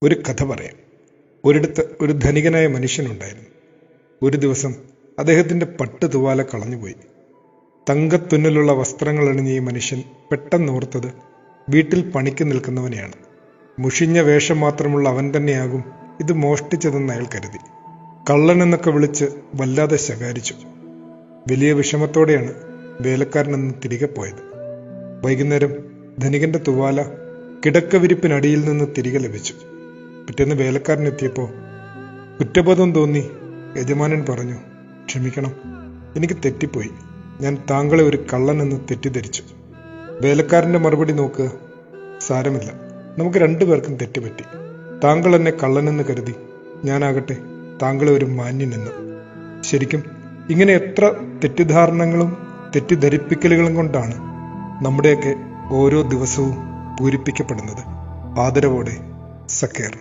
ഒരു കഥ പറയാം. ഒരിടത്ത് ഒരു ധനികനായ മനുഷ്യനുണ്ടായിരുന്നു. ഒരു ദിവസം അദ്ദേഹത്തിൻ്റെ പട്ട് തുവാല കളഞ്ഞുപോയി. തങ്കത്തുന്നലുള്ള വസ്ത്രങ്ങൾ അണിഞ്ഞ ഈ മനുഷ്യൻ പെട്ടെന്നോർത്തത് വീട്ടിൽ പണിക്ക് നിൽക്കുന്നവനെയാണ്. മുഷിഞ്ഞ വേഷം മാത്രമുള്ള അവൻ തന്നെയാകും ഇത് മോഷ്ടിച്ചതെന്ന് അയാൾ കരുതി. കള്ളനെന്നൊക്കെ വിളിച്ച് വല്ലാതെ ശകാരിച്ചു. വലിയ വിഷമത്തോടെയാണ് വേലക്കാരനെന്ന് തിരികെ പോയത്. വൈകുന്നേരം ധനികന്റെ തുവാല കിടക്കവിരിപ്പിനടിയിൽ നിന്ന് തിരികെ ലഭിച്ചു. പിറ്റേന്ന് വേലക്കാരനെത്തിയപ്പോൾ കുറ്റബോധം തോന്നി യജമാനൻ പറഞ്ഞു, ക്ഷമിക്കണം, എനിക്ക് തെറ്റിപ്പോയി. ഞാൻ താങ്കളെ ഒരു കള്ളനെന്ന് തെറ്റിദ്ധരിച്ചു. വേലക്കാരൻ്റെ മറുപടി നോക്കുക, സാരമില്ല, നമുക്ക് രണ്ടുപേർക്കും തെറ്റുപറ്റി. താങ്കൾ എന്നെ കള്ളനെന്ന് കരുതി, ഞാനാകട്ടെ താങ്കളെ ഒരു മാന്യനെന്ന്. ശരിക്കും ഇങ്ങനെ എത്ര തെറ്റിദ്ധാരണകളും തെറ്റിദ്ധരിപ്പിക്കലുകളും കൊണ്ടാണ് നമ്മുടെയൊക്കെ ഓരോ ദിവസവും പൂരിപ്പിക്കപ്പെടുന്നത്. ആദരവോടെ, സക്കീർ.